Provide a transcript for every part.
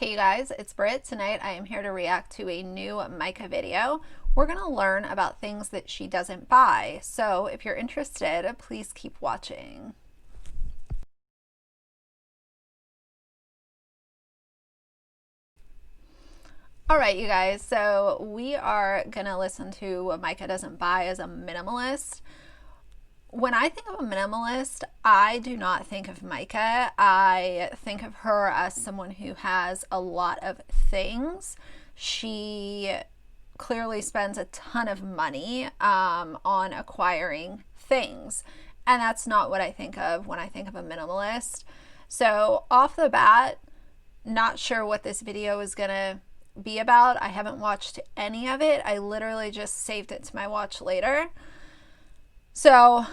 Hey you guys, it's Britt. Tonight I am here to react to a new Myka video. We're going to learn about things that she doesn't buy. So if you're interested, please keep watching. All right, you guys, so we are going to listen to what Myka doesn't buy as a minimalist. When I think of a minimalist, I do not think of Myka. I think of her as someone who has a lot of things. She clearly spends a ton of money on acquiring things. And that's not what I think of when I think of a minimalist. So off the bat, not sure what this video is going to be about. I haven't watched any of it. I literally just saved it to my watch later. So,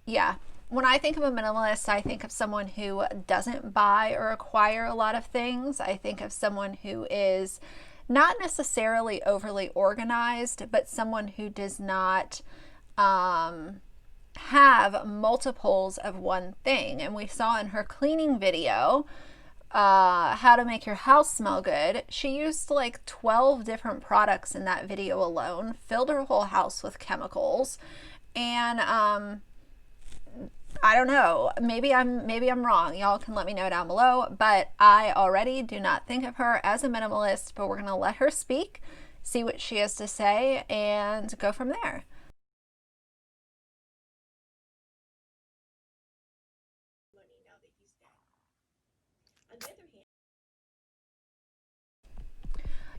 yeah, when I think of a minimalist, I think of someone who doesn't buy or acquire a lot of things. I think of someone who is not necessarily overly organized, but someone who does not have multiples of one thing. And we saw in her cleaning video, how to make your house smell good, she used like 12 different products in that video alone, filled her whole house with chemicals. And I don't know, maybe I'm wrong. Y'all can let me know down below, but I already do not think of her as a minimalist. But we're gonna let her speak, see what she has to say, and go from there.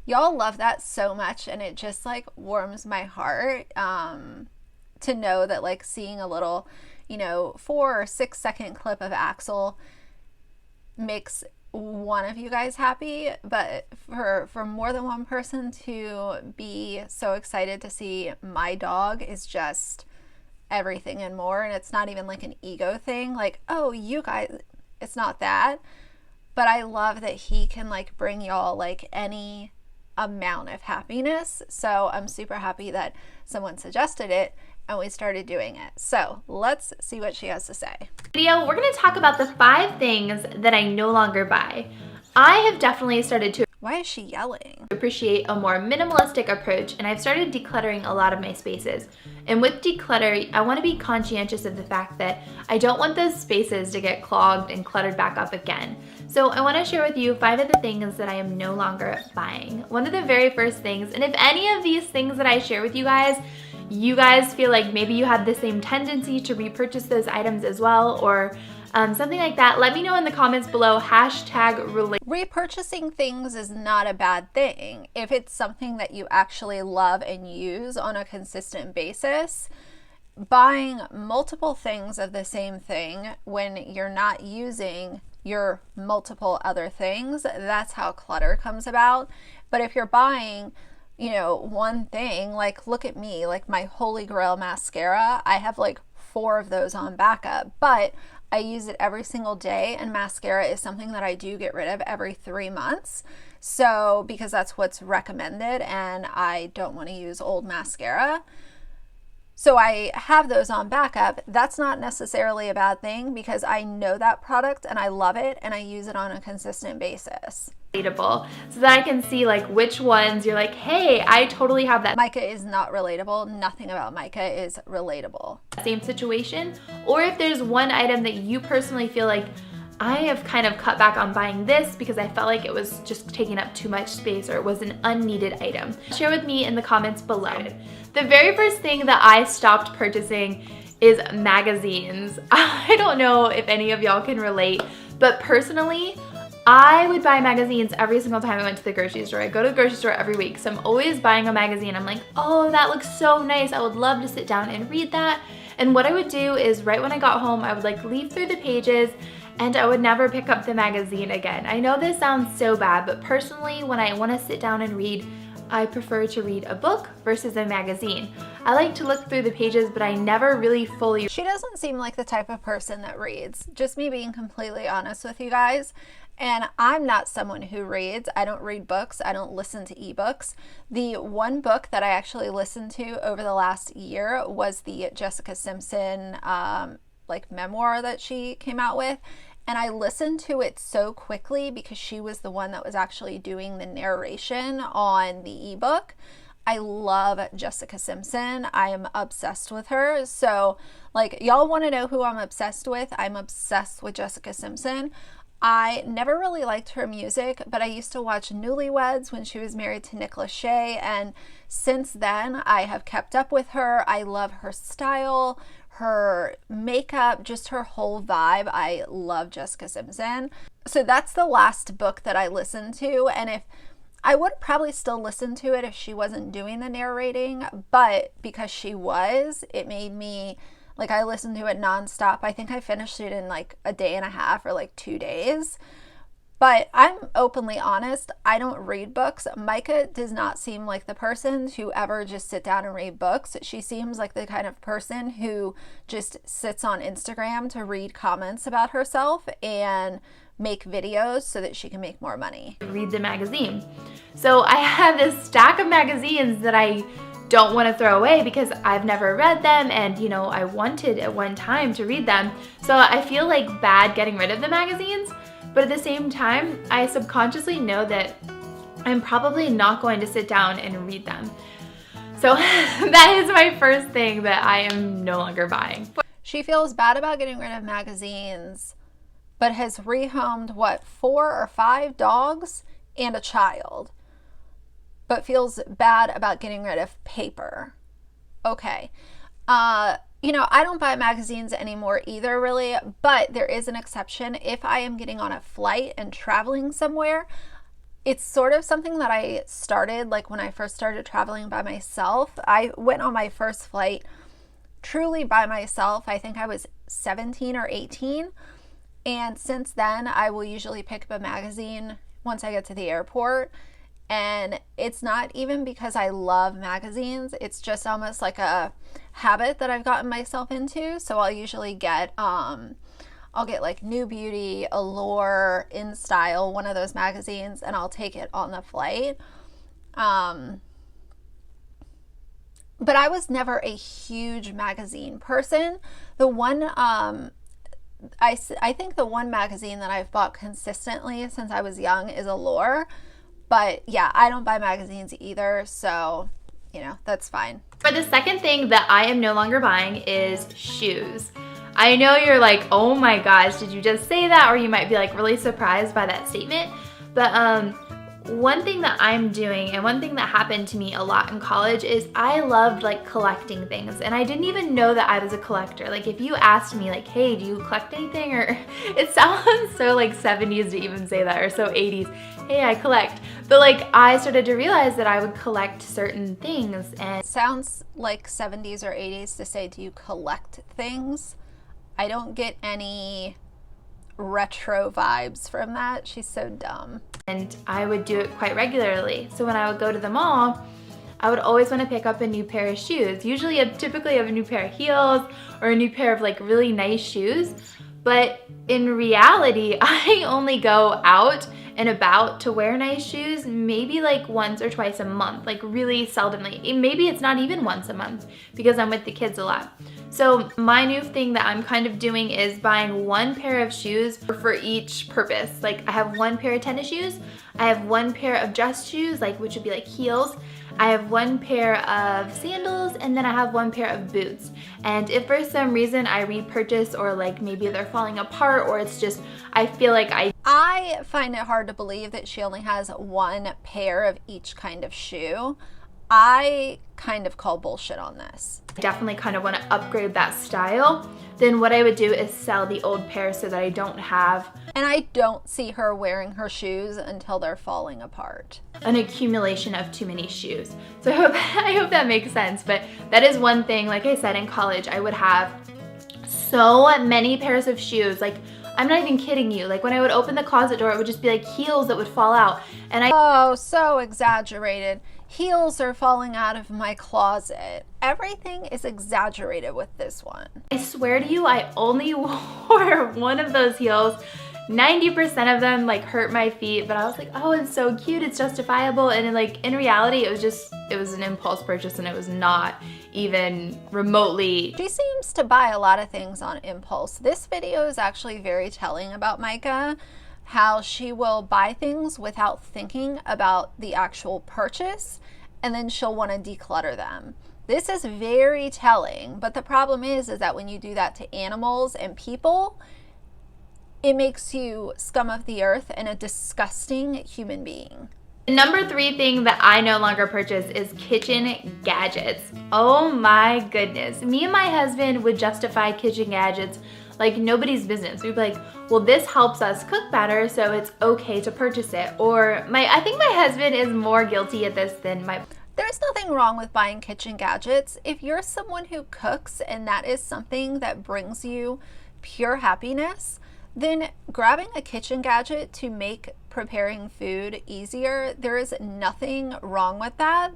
Y'all love that so much, and it just like warms my heart to know that, like, seeing a little, 4 or 6 second clip of Axel makes one of you guys happy, but for more than one person to be so excited to see my dog is just everything and more. And it's not even like an ego thing, like, oh, you guys, it's not that. But I love that he can like bring y'all like any amount of happiness. So I'm super happy that someone suggested it and we started doing it. So let's see what she has to say. Video, we're going to talk about the 5 things that I no longer buy. I have definitely started to Why is she yelling? appreciate a more minimalistic approach, and I've started decluttering a lot of my spaces. And with declutter, I want to be conscientious of the fact that I don't want those spaces to get clogged and cluttered back up again. So I want to share with you 5 of the things that I am no longer buying. One of the very first things, and if any of these things that I share with you guys feel like maybe you have the same tendency to repurchase those items as well, or something like that, let me know in the comments below. Repurchasing things is not a bad thing if it's something that you actually love and use on a consistent basis. Buying multiple things of the same thing when you're not using your multiple other things, that's how clutter comes about. But if you're buying one thing, like look at me, like my Holy Grail mascara, I have like 4 of those on backup, but I use it every single day, and mascara is something that I do get rid of every 3 months. So because that's what's recommended, and I don't want to use old mascara. So I have those on backup. That's not necessarily a bad thing because I know that product and I love it and I use it on a consistent basis. Relatable, so that I can see like which ones you're like, hey, I totally have that. Myka is not relatable. Nothing about Myka is relatable. Same situation. Or if there's one item that you personally feel like, I have kind of cut back on buying this because I felt like it was just taking up too much space or it was an unneeded item. Share with me in the comments below. The very first thing that I stopped purchasing is magazines. I don't know if any of y'all can relate, but personally, I would buy magazines every single time I went to the grocery store. I go to the grocery store every week, so I'm always buying a magazine. I'm like, oh, that looks so nice. I would love to sit down and read that. And what I would do is right when I got home, I would like leaf through the pages and I would never pick up the magazine again. I know this sounds so bad, but personally, when I want to sit down and read, I prefer to read a book versus a magazine. I like to look through the pages, but I never really fully... She doesn't seem like the type of person that reads. Just me being completely honest with you guys. And I'm not someone who reads. I don't read books. I don't listen to ebooks. The one book that I actually listened to over the last year was the Jessica Simpson like memoir that she came out with. and I listened to it so quickly because she was the one that was actually doing the narration on the ebook. I love Jessica Simpson. I am obsessed with her. So, like, y'all want to know who I'm obsessed with? I'm obsessed with Jessica Simpson. I never really liked her music, but I used to watch Newlyweds when she was married to Nick Lachey, and since then I have kept up with her. I love her style, her makeup, just her whole vibe. I love Jessica Simpson. So that's the last book that I listened to, and if I would probably still listen to it if she wasn't doing the narrating, but because she was, it made me, like, I listened to it nonstop. I think I finished it in like a day and a half or like 2 days. But I'm openly honest, I don't read books. Myka does not seem like the person to ever just sit down and read books. She seems like the kind of person who just sits on Instagram to read comments about herself and make videos so that she can make more money. Read the magazine. So I have this stack of magazines that I don't want to throw away because I've never read them, and you know, I wanted at one time to read them. So I feel like bad getting rid of the magazines, but at the same time, I subconsciously know that I'm probably not going to sit down and read them. So that is my first thing that I am no longer buying. She feels bad about getting rid of magazines, but has rehomed, what, 4 or 5 dogs and a child, but feels bad about getting rid of paper. Okay. You know, I don't buy magazines anymore either, really, but there is an exception. If I am getting on a flight and traveling somewhere, it's sort of something that I started, like when I first started traveling by myself. I went on my first flight truly by myself. I think I was 17 or 18. And since then, I will usually pick up a magazine once I get to the airport. And it's not even because I love magazines. It's just almost like a habit that I've gotten myself into. So I'll usually get, I'll get like New Beauty, Allure, In Style, one of those magazines, and I'll take it on the flight. But I was never a huge magazine person. The one, I think the one magazine that I've bought consistently since I was young is Allure. But yeah, I don't buy magazines either, so, you know, that's fine. For the second thing that I am no longer buying is shoes. I know you're like, oh my gosh, did you just say that? Or you might be like really surprised by that statement. But one thing that I'm doing, and one thing that happened to me a lot in college, is I loved like collecting things, and I didn't even know that I was a collector. Like if you asked me like, hey, do you collect anything? Or it sounds so like 70s to even say that, or so 80s. Hey, I collect. But like I started to realize that I would collect certain things, and sounds like 70s or 80s to say, do you collect things? I don't get any retro vibes from that. She's so dumb. And I would do it quite regularly. So when I would go to the mall, I would always want to pick up a new pair of shoes. Usually typically a new pair of heels or a new pair of like really nice shoes. But in reality, I only go out and about to wear nice shoes maybe like once or twice a month, like really seldomly. Maybe it's not even once a month because I'm with the kids a lot. So my new thing that I'm kind of doing is buying one pair of shoes for each purpose. Like I have one pair of tennis shoes, I have one pair of dress shoes, like which would be like heels, I have one pair of sandals, and then I have one pair of boots. And if for some reason I repurchase, or like maybe they're falling apart, or it's just I feel like I find it hard to believe that she only has one pair of each kind of shoe. I kind of call bullshit on this. Definitely kind of want to upgrade that style. Then what I would do is sell the old pair so that I don't have, and I don't see her wearing her shoes until they're falling apart, an accumulation of too many shoes. So I hope that makes sense. But that is one thing. Like I said, in college I would have so many pairs of shoes. Like I'm not even kidding you. Like when I would open the closet door, it would just be like heels that would fall out. And oh, so exaggerated. Heels are falling out of my closet. Everything is exaggerated with this one. I swear to you, I only wore one of those heels. 90% of them like hurt my feet, but I was like, oh, it's so cute, it's justifiable. And like in reality, it was an impulse purchase, and it was not even remotely. She seems to buy a lot of things on impulse. This video is actually very telling about Myka, how she will buy things without thinking about the actual purchase, and then she'll want to declutter them. This is very telling, but the problem is that when you do that to animals and people, it makes you scum of the earth and a disgusting human being. The number 3 thing that I no longer purchase is kitchen gadgets. Oh my goodness. Me and my husband would justify kitchen gadgets like nobody's business. We'd be like, well, this helps us cook better, so it's okay to purchase it. Or I think my husband is more guilty at this than my... There's nothing wrong with buying kitchen gadgets. If you're someone who cooks and that is something that brings you pure happiness, then grabbing a kitchen gadget to make preparing food easier, there is nothing wrong with that.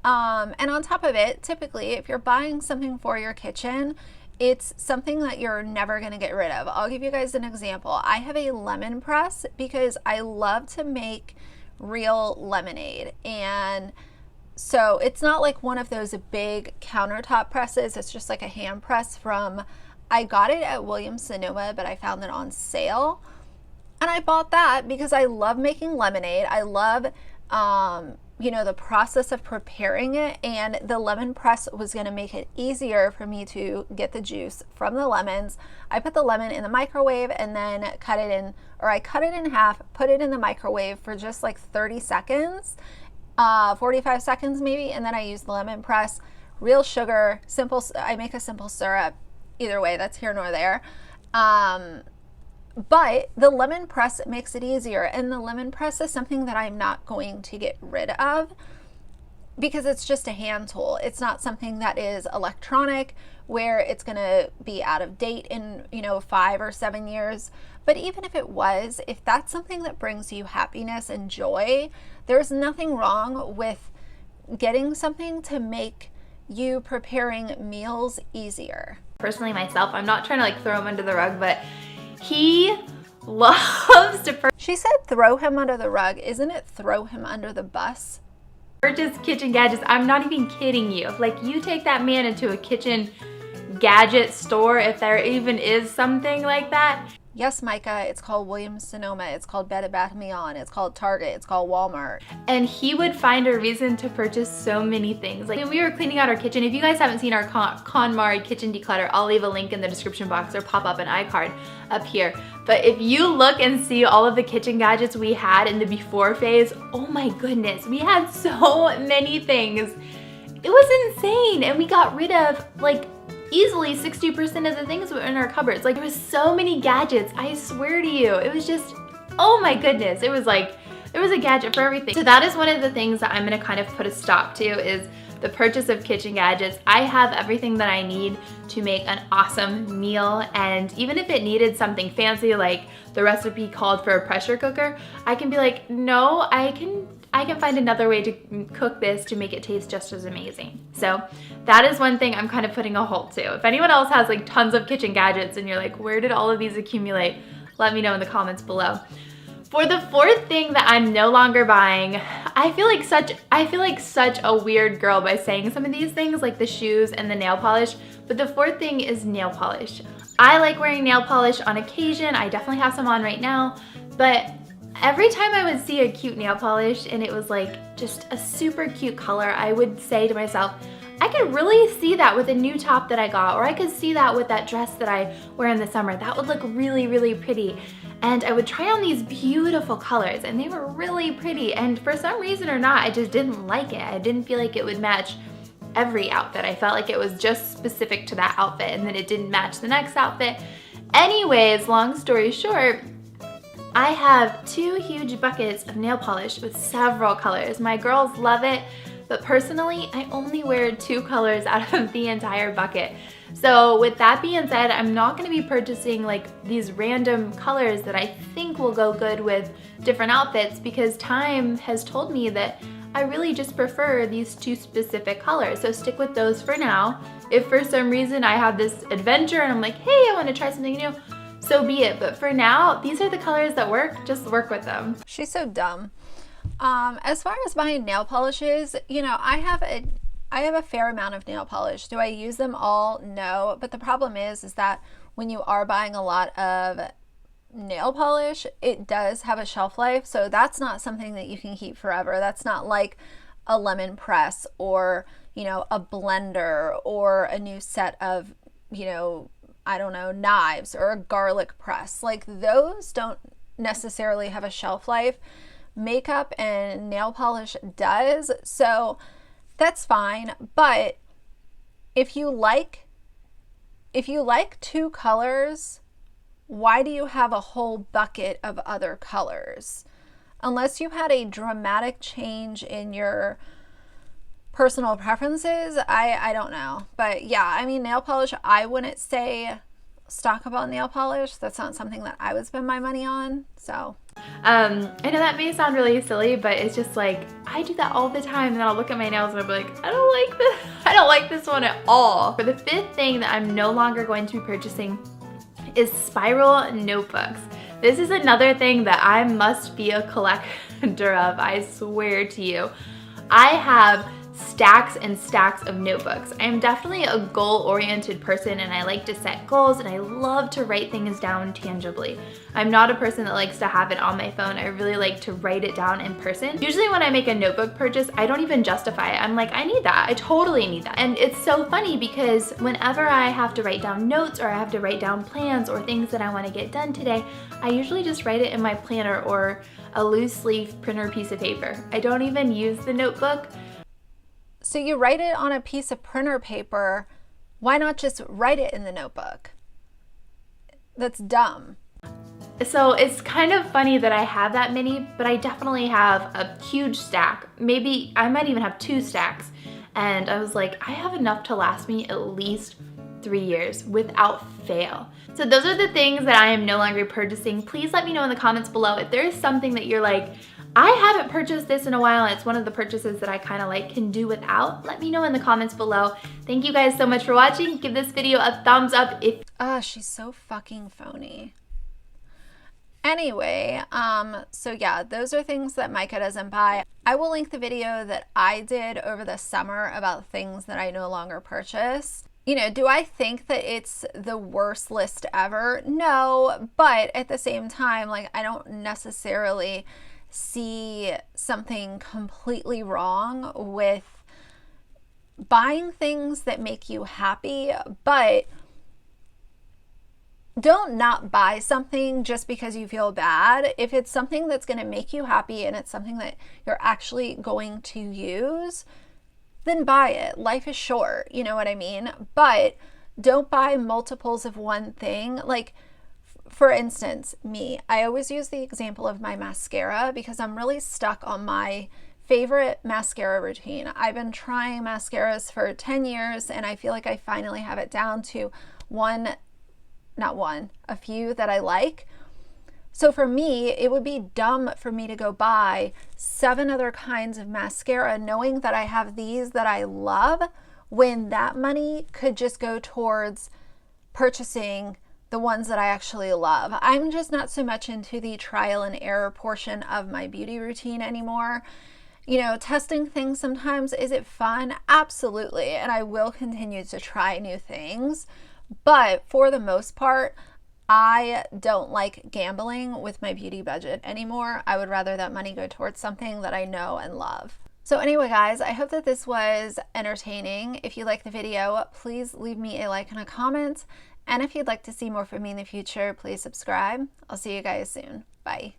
And on top of it, typically, if you're buying something for your kitchen, it's something that you're never going to get rid of. I'll give you guys an example. I have a lemon press because I love to make real lemonade. And so it's not like one of those big countertop presses. It's just like a hand press from... I got it at Williams-Sonoma, but I found it on sale. And I bought that because I love making lemonade. I love, you know, the process of preparing it. And the lemon press was going to make it easier for me to get the juice from the lemons. I put the lemon in the microwave and then I cut it in half, put it in the microwave for just like 30 seconds, 45 seconds maybe. And then I use the lemon press, real sugar, simple. I make a simple syrup. Either way, that's here nor there. But the lemon press makes it easier. And the lemon press is something that I'm not going to get rid of because it's just a hand tool. It's not something that is electronic where it's going to be out of date in, 5 or 7 years. But even if it was, if that's something that brings you happiness and joy, there's nothing wrong with getting something to make you preparing meals easier. Personally myself, I'm not trying to throw him under the rug, but he loves to She said throw him under the rug. Isn't it throw him under the bus? Purchase kitchen gadgets. I'm not even kidding you. You take that man into a kitchen gadget store, if there even is something like that. Yes, Myka, it's called Williams-Sonoma, it's called Bed Bath & Beyond, it's called Target, it's called Walmart. And he would find a reason to purchase so many things. When we were cleaning out our kitchen, if you guys haven't seen our KonMari kitchen declutter, I'll leave a link in the description box or pop up an iCard up here. But if you look and see all of the kitchen gadgets we had in the before phase, oh my goodness, we had so many things. It was insane, and we got rid of easily 60% of the things were in our cupboards. There was so many gadgets, I swear to you. It was just, oh my goodness. It was there was a gadget for everything. So that is one of the things that I'm gonna kind of put a stop to, is the purchase of kitchen gadgets. I have everything that I need to make an awesome meal, and even if it needed something fancy, like the recipe called for a pressure cooker, I can be like, no, I can find another way to cook this to make it taste just as amazing. So that is one thing I'm kind of putting a halt to. If anyone else has tons of kitchen gadgets and you're like, where did all of these accumulate? Let me know in the comments below. For the 4th thing that I'm no longer buying, I feel like such a weird girl by saying some of these things, like the shoes and the nail polish, but the 4th thing is nail polish. I like wearing nail polish on occasion. I definitely have some on right now, but every time I would see a cute nail polish and it was just a super cute color, I would say to myself, I could really see that with a new top that I got, or I could see that with that dress that I wear in the summer. That would look really, really pretty. And I would try on these beautiful colors, and they were really pretty. And for some reason or not, I just didn't like it. I didn't feel like it would match every outfit. I felt like it was just specific to that outfit, and then it didn't match the next outfit. Anyways, long story short, I have 2 huge buckets of nail polish with several colors. My girls love it, but personally, I only wear 2 colors out of the entire bucket. So with that being said, I'm not going to be purchasing these random colors that I think will go good with different outfits, because time has told me that I really just prefer these 2 specific colors. So stick with those for now. If for some reason I have this adventure and I'm like, hey, I want to try something new, so be it. But for now, these are the colors that work. Just work with them. She's so dumb. As far as buying nail polishes, I I have a fair amount of nail polish. Do I use them all? No. But the problem is that when you are buying a lot of nail polish, it does have a shelf life. So that's not something that you can keep forever. That's not like a lemon press or, you know, a blender or a new set of, you know, I don't know, knives or a garlic press. Like those don't necessarily have a shelf life. Makeup and nail polish does. So that's fine. But if you like two colors, why do you have a whole bucket of other colors? Unless you had a dramatic change in your personal preferences, I don't know. But yeah, I mean, nail polish, I wouldn't say stock up on nail polish. That's not something that I would spend my money on. So I know that may sound really silly, but it's just like, I do that all the time, and then I'll look at my nails and I'll be like, I don't like this. I don't like this one at all. For the fifth thing that I'm no longer going to be purchasing is spiral notebooks. This is another thing that I must be a collector of, I swear to you. I have stacks and stacks of notebooks. I am definitely a goal-oriented person, and I like to set goals, and I love to write things down tangibly. I'm not a person that likes to have it on my phone. I really like to write it down in person. Usually when I make a notebook purchase, I don't even justify it. I'm like, I need that. I totally need that. And it's so funny because whenever I have to write down notes or I have to write down plans or things that I want to get done today, I usually just write it in my planner or a loose leaf printer piece of paper. I don't even use the notebook. So you write it on a piece of printer paper. Why not just write it in the notebook? That's dumb. So it's kind of funny that I have that many, but I definitely have a huge stack. Maybe I might even have 2 stacks. And I was like, I have enough to last me at least 3 years without fail. So those are the things that I am no longer purchasing. Please let me know in the comments below if there is something that you're like, I haven't purchased this in a while and it's one of the purchases that I kind of like can do without. Let me know in the comments below. Thank you guys so much for watching. Give this video a thumbs up if... She's so fucking phony. Anyway, so yeah, those are things that Myka doesn't buy. I will link the video that I did over the summer about things that I no longer purchase. You know, do I think that it's the worst list ever? No, but at the same time, like, I don't necessarily see something completely wrong with buying things that make you happy, but don't not buy something just because you feel bad. If it's something that's going to make you happy and it's something that you're actually going to use, then buy it. Life is short, you know what I mean? But don't buy multiples of one thing. Like, for instance, me, I always use the example of my mascara because I'm really stuck on my favorite mascara routine. I've been trying mascaras for 10 years and I feel like I finally have it down to a few that I like. So for me, it would be dumb for me to go buy 7 other kinds of mascara knowing that I have these that I love when that money could just go towards purchasing the ones that I actually love. I'm just not so much into the trial and error portion of my beauty routine anymore. You know, testing things sometimes, is it fun? Absolutely. And I will continue to try new things. But for the most part, I don't like gambling with my beauty budget anymore. I would rather that money go towards something that I know and love. So anyway, guys, I hope that this was entertaining. If you like the video, please leave me a like and a comment. And if you'd like to see more from me in the future, please subscribe. I'll see you guys soon. Bye.